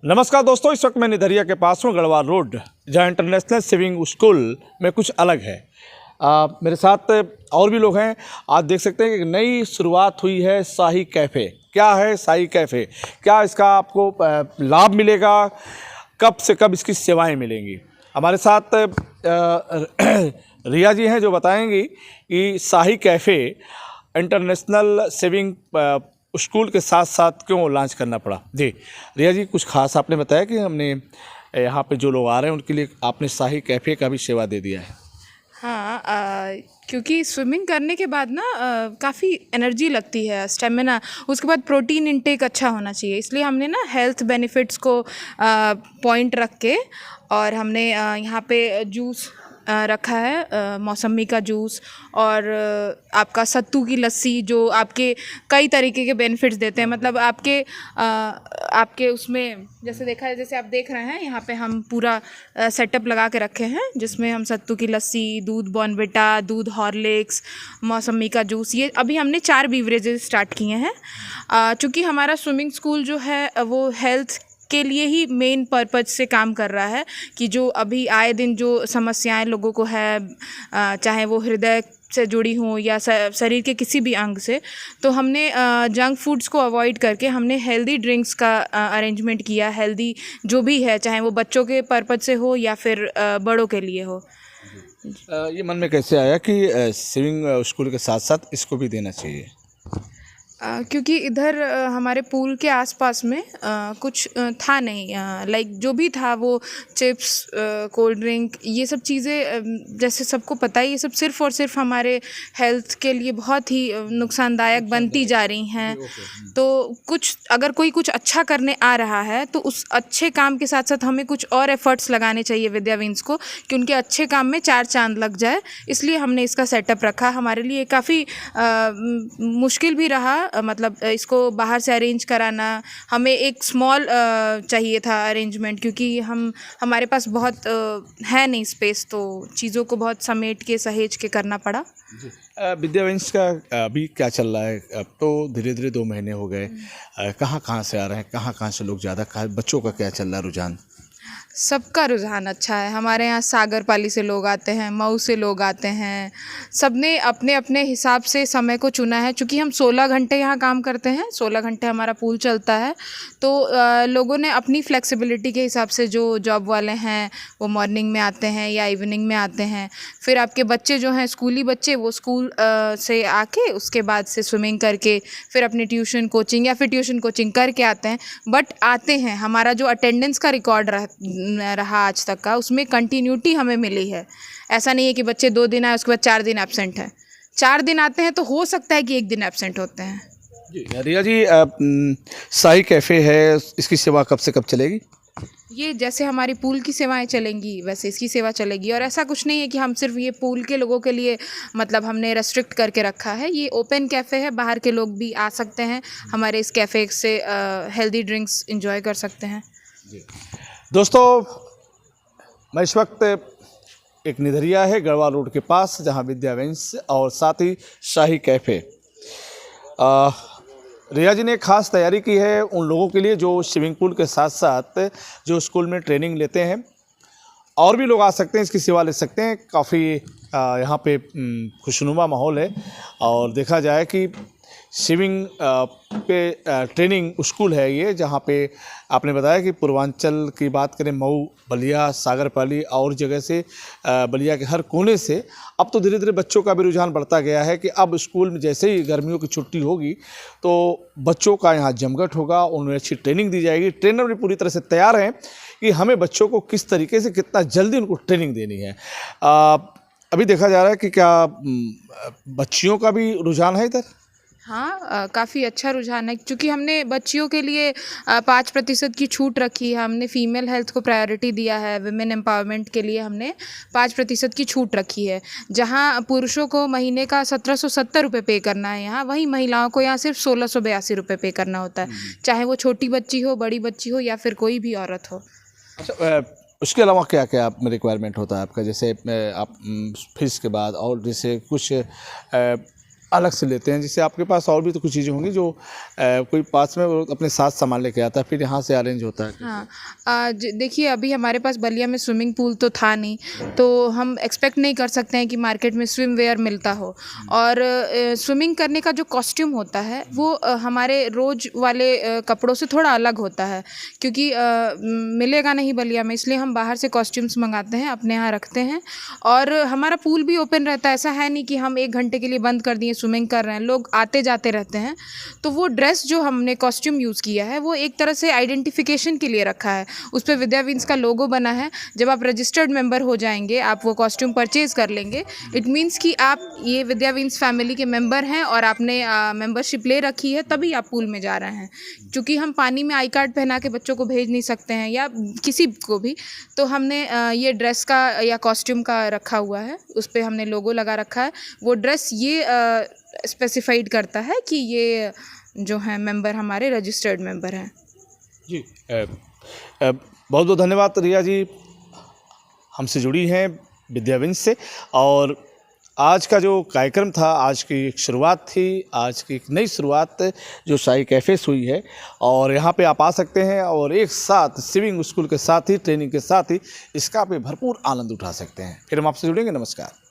नमस्कार दोस्तों, इस वक्त मैं निधरिया के पास हूँ, गढ़वाल रोड, जहाँ इंटरनेशनल स्विमिंग स्कूल में कुछ अलग है। मेरे साथ और भी लोग हैं। आज देख सकते हैं कि नई शुरुआत हुई है शाही कैफ़े। क्या है शाही कैफ़े, क्या इसका आपको लाभ मिलेगा, कब से कब इसकी सेवाएं मिलेंगी? हमारे साथ रिया जी हैं जो बताएंगी कि शाही कैफ़े इंटरनेशनल स्विमिंग स्कूल के साथ साथ क्यों लॉन्च करना पड़ा। जी रिया जी, कुछ खास आपने बताया कि हमने यहाँ पे जो लोग आ रहे हैं उनके लिए आपने शाही कैफ़े का भी सेवा दे दिया है। हाँ, क्योंकि स्विमिंग करने के बाद ना काफ़ी एनर्जी लगती है, स्टेमिना, उसके बाद प्रोटीन इंटेक अच्छा होना चाहिए। इसलिए हमने ना हेल्थ बेनिफिट्स को पॉइंट रख के और हमने यहाँ पे जूस रखा है, मौसमी का जूस और आपका सत्तू की लस्सी, जो आपके कई तरीके के बेनिफिट्स देते हैं। मतलब आपके उसमें जैसे देखा है, जैसे आप देख रहे हैं यहाँ पे हम पूरा सेटअप लगा के रखे हैं, जिसमें हम सत्तू की लस्सी, दूध बॉर्नविटा, दूध हॉर्लिक्स, मौसमी का जूस, ये अभी हमने 4 बीवरेजेस स्टार्ट किए हैं। चूँकि हमारा स्विमिंग स्कूल जो है वो हेल्थ के लिए ही मेन पर्पज से काम कर रहा है कि जो अभी आए दिन जो समस्याएं लोगों को है, चाहे वो हृदय से जुड़ी हों या शरीर के किसी भी अंग से, तो हमने जंक फूड्स को अवॉइड करके हमने हेल्दी ड्रिंक्स का अरेंजमेंट किया। हेल्दी जो भी है, चाहे वो बच्चों के पर्पज से हो या फिर बड़ों के लिए हो। ये मन में कैसे आया कि स्विमिंग स्कूल के साथ साथ इसको भी देना चाहिए? क्योंकि इधर हमारे पूल के आसपास में कुछ था नहीं, लाइक जो भी था वो चिप्स, कोल्ड ड्रिंक, ये सब चीज़ें जैसे सबको पता है, ये सब सिर्फ़ और सिर्फ हमारे हेल्थ के लिए बहुत ही नुकसानदायक बनती जा रही हैं। तो कुछ अगर कोई कुछ अच्छा करने आ रहा है तो उस अच्छे काम के साथ साथ हमें कुछ और एफ़र्ट्स लगाने चाहिए विद्या विंस को, कि उनके अच्छे काम में 4 चांद लग जाए। इसलिए हमने इसका सेटअप रखा। हमारे लिए काफ़ी मुश्किल भी रहा, मतलब इसको बाहर से अरेंज कराना। हमें एक स्मॉल चाहिए था अरेंजमेंट, क्योंकि हमारे पास बहुत है नहीं स्पेस, तो चीज़ों को बहुत समेट के सहेज के करना पड़ा। विद्या विंस का अभी क्या चल रहा है? अब तो धीरे धीरे 2 महीने हो गए। कहाँ कहाँ से आ रहे हैं, कहाँ कहाँ से लोग ज़्यादा, बच्चों का क्या चल रहा है रुझान? सबका रुझान अच्छा है। हमारे यहाँ सागरपाली से लोग आते हैं, मऊ से लोग आते हैं। सबने अपने अपने हिसाब से समय को चुना है। चूँकि हम 16 घंटे यहाँ काम करते हैं, 16 घंटे हमारा पूल चलता है, तो लोगों ने अपनी फ्लेक्सिबिलिटी के हिसाब से, जो जॉब वाले हैं वो मॉर्निंग में आते हैं या इवनिंग में आते हैं। फिर आपके बच्चे जो हैं स्कूली बच्चे, वो स्कूल से आके उसके बाद से स्विमिंग करके फिर अपनी ट्यूशन कोचिंग या फिर ट्यूशन कोचिंग करके आते हैं, बट आते हैं। हमारा जो अटेंडेंस का रिकॉर्ड रहा आज तक का, उसमें कंटिन्यूटी हमें मिली है। ऐसा नहीं है कि बच्चे 2 दिन आए उसके बाद 4 दिन एब्सेंट हैं। 4 दिन आते हैं तो हो सकता है कि 1 दिन एब्सेंट होते हैं। जी रिया जी, शाही कैफ़े है, इसकी सेवा कब से कब चलेगी? ये जैसे हमारी पूल की सेवाएं चलेंगी वैसे इसकी सेवा चलेगी। और ऐसा कुछ नहीं है कि हम सिर्फ ये पूल के लोगों के लिए, मतलब हमने रेस्ट्रिक्ट करके रखा है। ये ओपन कैफ़े है, बाहर के लोग भी आ सकते हैं, हमारे इस कैफ़े से हेल्दी ड्रिंक्स इंजॉय कर सकते हैं। जी दोस्तों, मैं इस वक्त एक निधरिया है गढ़वाल रोड के पास, जहां विद्या विंस और साथ ही शाही कैफ़े। रिया जी ने खास तैयारी की है उन लोगों के लिए जो स्विमिंग पूल के साथ साथ जो स्कूल में ट्रेनिंग लेते हैं। और भी लोग आ सकते हैं, इसकी सेवा ले सकते हैं। काफ़ी यहाँ पे खुशनुमा माहौल है। और देखा जाए कि स्विमिंग पे ट्रेनिंग स्कूल है ये, जहाँ पे आपने बताया कि पूर्वांचल की बात करें, मऊ, बलिया, सागरपाली और जगह से, बलिया के हर कोने से अब तो धीरे धीरे बच्चों का भी रुझान बढ़ता गया है कि अब स्कूल में जैसे ही गर्मियों की छुट्टी होगी तो बच्चों का यहाँ जमघट होगा, उन्हें अच्छी ट्रेनिंग दी जाएगी। ट्रेनर भी पूरी तरह से तैयार हैं कि हमें बच्चों को किस तरीके से कितना जल्दी उनको ट्रेनिंग देनी है। अभी देखा जा रहा है कि क्या बच्चियों का भी रुझान है इधर? हाँ, काफ़ी अच्छा रुझान है, क्योंकि हमने बच्चियों के लिए 5% की छूट रखी है। हमने फ़ीमेल हेल्थ को प्रायोरिटी दिया है। विमेन एम्पावरमेंट के लिए हमने 5% की छूट रखी है। जहाँ पुरुषों को महीने का 1770 रुपये पे करना है यहाँ, वहीं महिलाओं को यहाँ सिर्फ 1682 रुपये पे करना होता है, चाहे वो छोटी बच्ची हो, बड़ी बच्ची हो या फिर कोई भी औरत हो। अच्छा, उसके अलावा क्या क्या रिक्वायरमेंट होता है आपका? जैसे आप फीस के बाद और जैसे कुछ अलग से लेते हैं। जैसे आपके पास और भी तो कुछ चीज़ें होंगी जो कोई पास में वो अपने साथ सामान लेके आता है, फिर यहाँ से अरेंज होता है। हाँ, देखिए अभी हमारे पास बलिया में स्विमिंग पूल तो था नहीं, तो हम एक्सपेक्ट नहीं कर सकते हैं कि मार्केट में स्विम वेयर मिलता हो। और स्विमिंग करने का जो कॉस्ट्यूम होता है वो हमारे रोज़ वाले कपड़ों से थोड़ा अलग होता है, क्योंकि मिलेगा नहीं बलिया में, इसलिए हम बाहर से कॉस्ट्यूम्स मंगाते हैं, अपने यहाँ रखते हैं। और हमारा पूल भी ओपन रहता है, ऐसा है नहीं कि हम 1 घंटे के लिए बंद कर दिए, स्विमिंग कर रहे हैं, लोग आते जाते रहते हैं। तो वो ड्रेस जो हमने कॉस्ट्यूम यूज़ किया है वो एक तरह से आइडेंटिफिकेशन के लिए रखा है, उस पर विद्या विंस का लोगो बना है। जब आप रजिस्टर्ड मेंबर हो जाएंगे, आप वो कॉस्ट्यूम परचेज़ कर लेंगे, इट मीन्स कि आप ये विद्या विंस फैमिली के मेंबर हैं और आपने मेंबरशिप ले रखी है, तभी आप पूल में जा रहे हैं। क्योंकि हम पानी में आई कार्ड पहना के बच्चों को भेज नहीं सकते हैं या किसी को भी, तो हमने ये ड्रेस का या कॉस्ट्यूम का रखा हुआ है, उस पर हमने लोगो लगा रखा है। वो ड्रेस ये स्पेसिफाइड करता है कि ये जो हैं मेंबर हमारे रजिस्टर्ड मेंबर हैं। जी, बहुत बहुत धन्यवाद रिया जी, हमसे जुड़ी हैं विद्या विंस से। और आज का जो कार्यक्रम था, आज की एक शुरुआत थी, आज की एक नई शुरुआत जो शाही कैफ़े से हुई है। और यहाँ पे आप आ सकते हैं और एक साथ स्विमिंग स्कूल के साथ ही, ट्रेनिंग के साथ ही इसका आप भरपूर आनंद उठा सकते हैं। फिर हम आपसे जुड़ेंगे। नमस्कार।